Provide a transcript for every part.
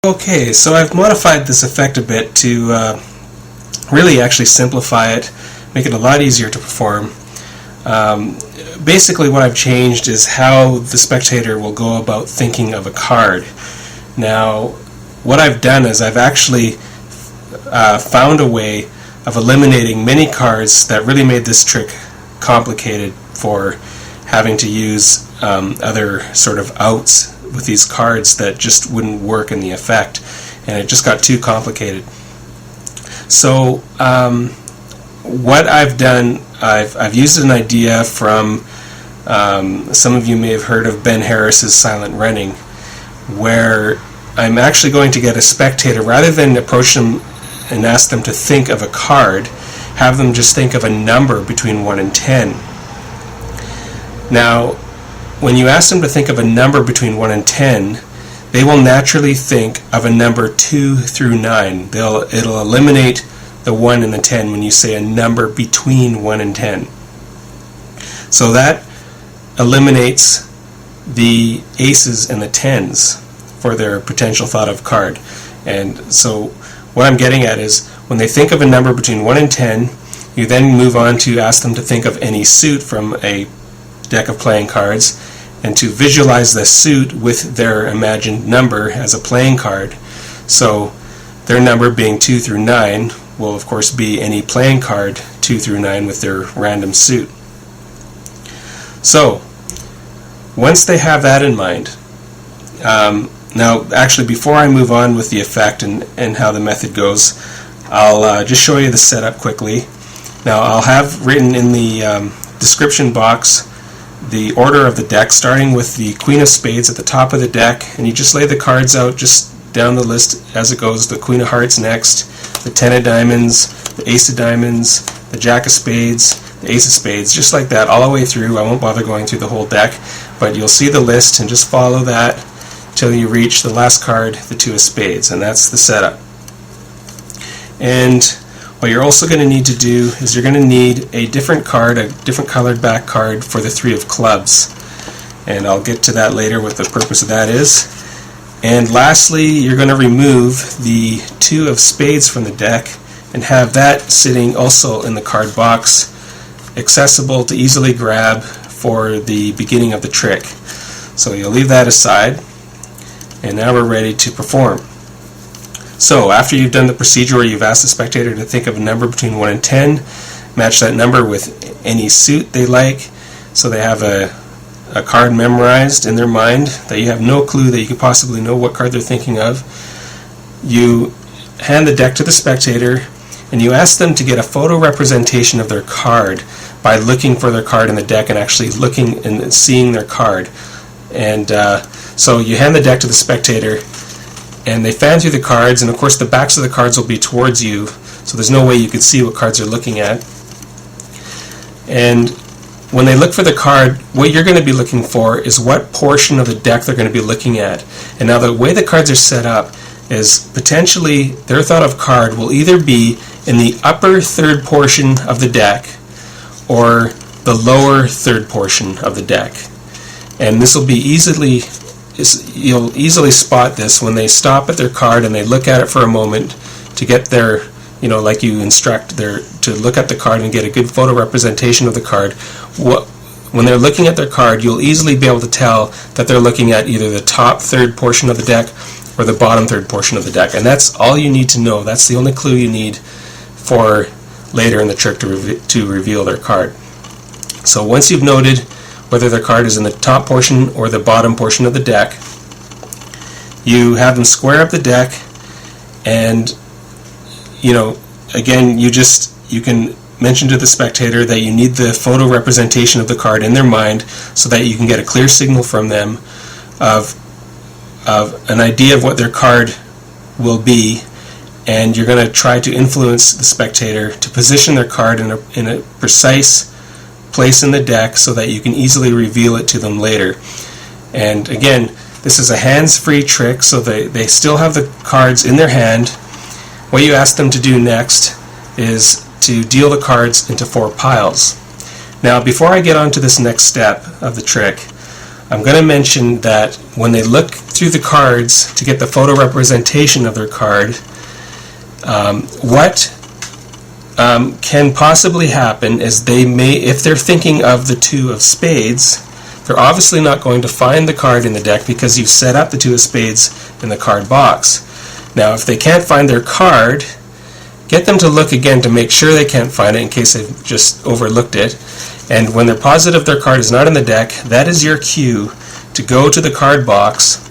Okay, so I've modified this effect a bit to really actually simplify it, make it a lot easier to perform. Basically what I've changed is how the spectator will go about thinking of a card. Now, what I've done is I've actually found a way of eliminating many cards that really made this trick complicated for having to use other sort of outs with these cards that just wouldn't work in the effect, and it just got too complicated. So what I've done, I've used an idea from some of you may have heard of Ben Harris's Silent Running, where I'm actually going to get a spectator, rather than approach them and ask them to think of a card, have them just think of a number between 1 and 10. Now, when you ask them to think of a number between 1 and 10, they will naturally think of a number 2 through 9. It'll eliminate the 1 and the 10 when you say a number between 1 and 10. So that eliminates the aces and the 10s for their potential thought of card. And so what I'm getting at is, when they think of a number between 1 and 10, you then move on to ask them to think of any suit from a deck of playing cards, and to visualize the suit with their imagined number as a playing card. So their number being 2 through 9 will of course be any playing card 2 through 9 with their random suit. So once they have that in mind, now actually before I move on with the effect and how the method goes, I'll just show you the setup quickly. Now I'll have written in the description box the order of the deck, starting with the Queen of Spades at the top of the deck, and you just lay the cards out just down the list as it goes. The Queen of Hearts next, the Ten of Diamonds, the Ace of Diamonds, the Jack of Spades, the Ace of Spades, just like that all the way through. I won't bother going through the whole deck, but you'll see the list and just follow that till you reach the last card, the Two of Spades, and that's the setup. And what you're also going to need to do is you're going to need a different card, a different colored back card for the Three of Clubs. And I'll get to that later, what the purpose of that is. And lastly, you're going to remove the Two of Spades from the deck and have that sitting also in the card box, accessible to easily grab for the beginning of the trick. So you'll leave that aside, and now we're ready to perform. So after you've done the procedure where you've asked the spectator to think of a number between 1 and 10, match that number with any suit they like, so they have a card memorized in their mind that you have no clue that you could possibly know what card they're thinking of. You hand the deck to the spectator, and you ask them to get a photo representation of their card by looking for their card in the deck and actually looking and seeing their card. And so you hand the deck to the spectator, and they fan through the cards, and of course the backs of the cards will be towards you, so there's no way you could see what cards they're looking at. And when they look for the card, what you're going to be looking for is what portion of the deck they're going to be looking at. And now the way the cards are set up is potentially their thought of card will either be in the upper third portion of the deck or the lower third portion of the deck. And this will be you'll easily spot this when they stop at their card and they look at it for a moment to get their, like you instruct to look at the card and get a good photo representation of the card. When they're looking at their card, you'll easily be able to tell that they're looking at either the top third portion of the deck or the bottom third portion of the deck. And that's all you need to know. That's the only clue you need for later in the trick to reveal their card. So once you've noted whether their card is in the top portion or the bottom portion of the deck, you have them square up the deck, and again you can mention to the spectator that you need the photo representation of the card in their mind so that you can get a clear signal from them of an idea of what their card will be, and you're going to try to influence the spectator to position their card in a precise place in the deck so that you can easily reveal it to them later. And again, this is a hands-free trick, so they still have the cards in their hand. What you ask them to do next is to deal the cards into 4 piles. Now, before I get on to this next step of the trick, I'm going to mention that when they look through the cards to get the photo representation of their card, what can possibly happen is if they're thinking of the 2 of spades, they're obviously not going to find the card in the deck because you've set up the 2 of spades in the card box. Now, if they can't find their card, get them to look again to make sure they can't find it in case they've just overlooked it. And when they're positive their card is not in the deck, that is your cue to go to the card box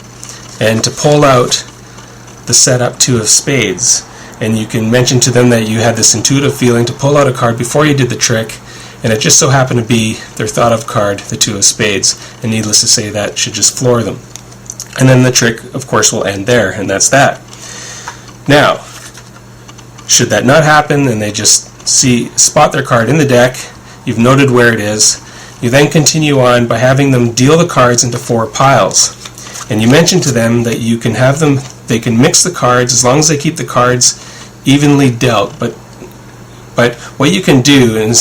and to pull out the set up 2 of spades. And you can mention to them that you had this intuitive feeling to pull out a card before you did the trick, and it just so happened to be their thought of card, the 2 of spades, and needless to say that should just floor them. And then the trick, of course, will end there, and that's that. Now, should that not happen and they just spot their card in the deck, you've noted where it is, you then continue on by having them deal the cards into 4 piles. And you mention to them that you can have them, they can mix the cards as long as they keep the cards evenly dealt. But what you can do, and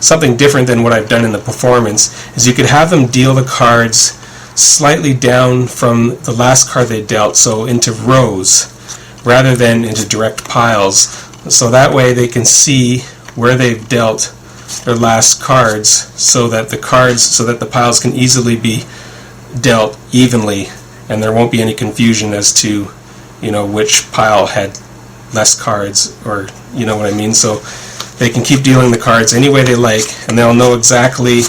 something different than what I've done in the performance, is you could have them deal the cards slightly down from the last card they dealt, so into rows rather than into direct piles. So that way they can see where they've dealt their last cards, so that the piles can easily be dealt evenly, and there won't be any confusion as to, which pile had less cards, or you know what I mean. So they can keep dealing the cards any way they like, and they'll know exactly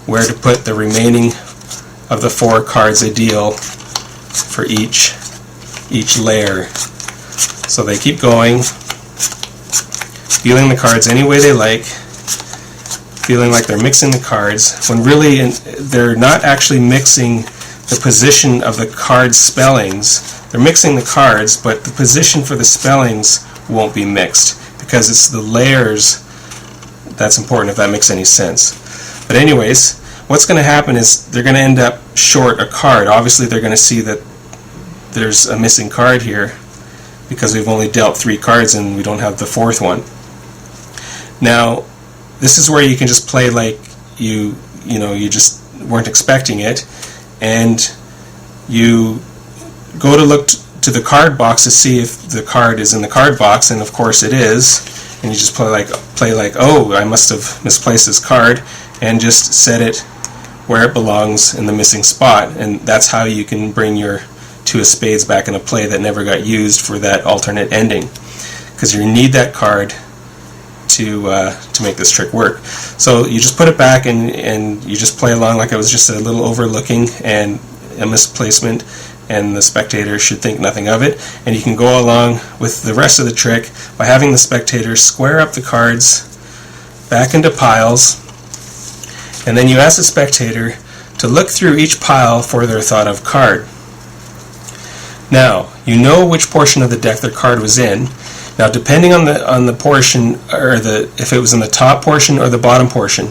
where to put the remaining of the 4 cards they deal for each layer. So they keep going, dealing the cards any way they like, feeling like they're mixing the cards, when really they're not actually mixing the position of the card spellings. They're mixing the cards, but the position for the spellings won't be mixed, because it's the layers that's important, if that makes any sense. But anyways, what's going to happen is they're going to end up short a card. Obviously they're going to see that there's a missing card here because we've only dealt 3 cards and we don't have the 4th one. Now, this is where you can just play like you just weren't expecting it, and you go to look to the card box to see if the card is in the card box, and of course it is, and you just play like, oh, I must have misplaced this card, and just set it where it belongs in the missing spot. And that's how you can bring your 2 of spades back into play that never got used for that alternate ending, because you need that card to make this trick work. So you just put it back and you just play along like it was just a little overlooking and a misplacement, and the spectator should think nothing of it. And you can go along with the rest of the trick by having the spectator square up the cards back into piles, and then you ask the spectator to look through each pile for their thought of card. Now, you know which portion of the deck their card was in. Now, depending on the portion, or if it was in the top portion or the bottom portion,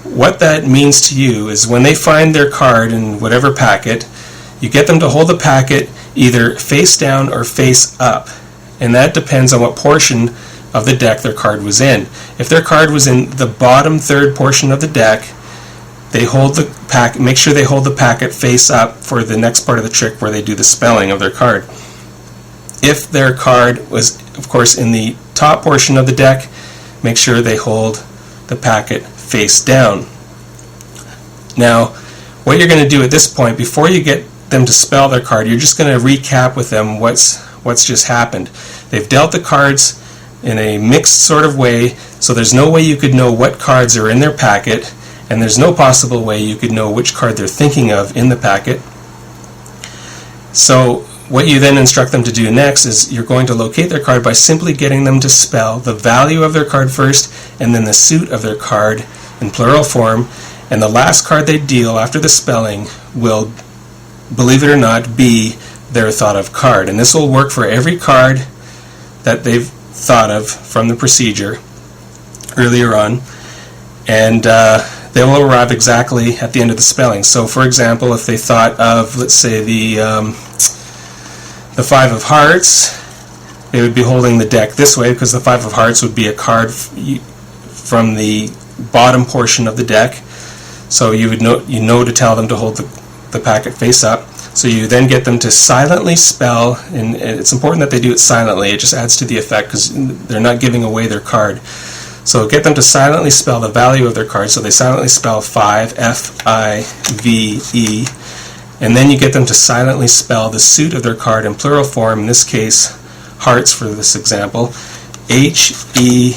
what that means to you is when they find their card in whatever packet, you get them to hold the packet either face down or face up, and that depends on what portion of the deck their card was in. If their card was in the bottom 3rd portion of the deck, they hold the packet. Make sure they hold the packet face up for the next part of the trick where they do the spelling of their card. If their card was, of course, in the top portion of the deck, make sure they hold the packet face down. Now, what you're going to do at this point, before you get them to spell their card, you're just going to recap with them what's just happened. They've dealt the cards in a mixed sort of way, so there's no way you could know what cards are in their packet, and there's no possible way you could know which card they're thinking of in the packet. So what you then instruct them to do next is you're going to locate their card by simply getting them to spell the value of their card first, and then the suit of their card in plural form, and the last card they deal after the spelling will, believe it or not, be their thought of card. And this will work for every card that they've thought of from the procedure earlier on, and they will arrive exactly at the end of the spelling. So for example, if they thought of, let's say, the 5 of hearts, they would be holding the deck this way, because the 5 of hearts would be a card from the bottom portion of the deck. So you know to tell them to hold the packet face up. So you then get them to silently spell, and it's important that they do it silently. It just adds to the effect because they're not giving away their card. So get them to silently spell the value of their card. So they silently spell 5, F-I-V-E, and then you get them to silently spell the suit of their card in plural form, in this case hearts for this example, H-E-A-R-T-S.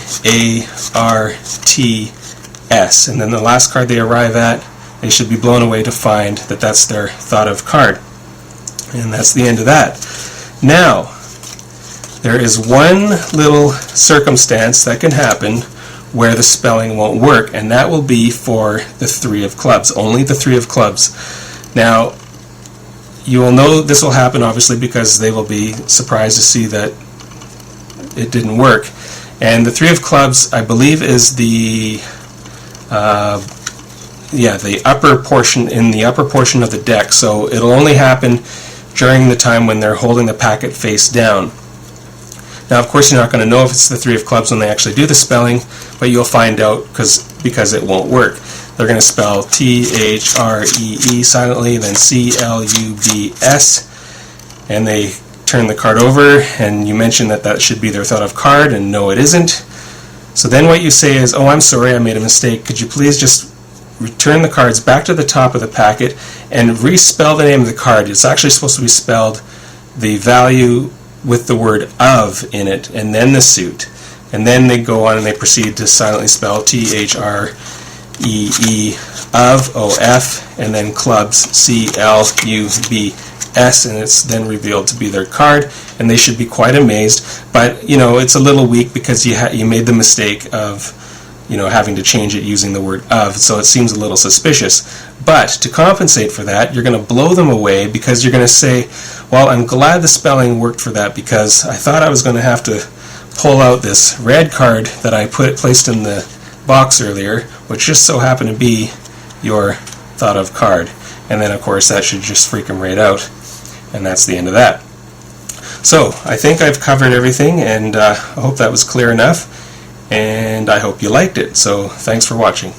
And then the last card they arrive at, they should be blown away to find that that's their thought of card. And that's the end of that. Now, there is one little circumstance that can happen where the spelling won't work, and that will be for the 3 of clubs, only the 3 of clubs. Now, you will know this will happen obviously because they will be surprised to see that it didn't work. And the 3 of clubs, I believe, is the upper portion, in the upper portion of the deck, so it'll only happen during the time when they're holding the packet face down. Now, of course, you're not going to know if it's the 3 of clubs when they actually do the spelling, but you'll find out because it won't work. They're going to spell T-H-R-E-E silently, then C-L-U-B-S, and they turn the card over, and you mention that that should be their thought of card, and no, it isn't. So then what you say is, oh, I'm sorry, I made a mistake. Could you please just return the cards back to the top of the packet and respell the name of the card? It's actually supposed to be spelled the value with the word of in it, and then the suit. And then they go on and they proceed to silently spell T-H-R-E-E of, O-F, and then clubs, C-L-U-B-S, and it's then revealed to be their card, and they should be quite amazed. But, you know, it's a little weak because you made the mistake of, you know, having to change it using the word of, so it seems a little suspicious. But to compensate for that, you're going to blow them away because you're going to say, well, I'm glad the spelling worked for that because I thought I was going to have to pull out this red card that I placed in the box earlier, which just so happened to be your thought of card. And then, of course, that should just freak them right out. And that's the end of that. So, I think I've covered everything, and I hope that was clear enough. And I hope you liked it. So, thanks for watching.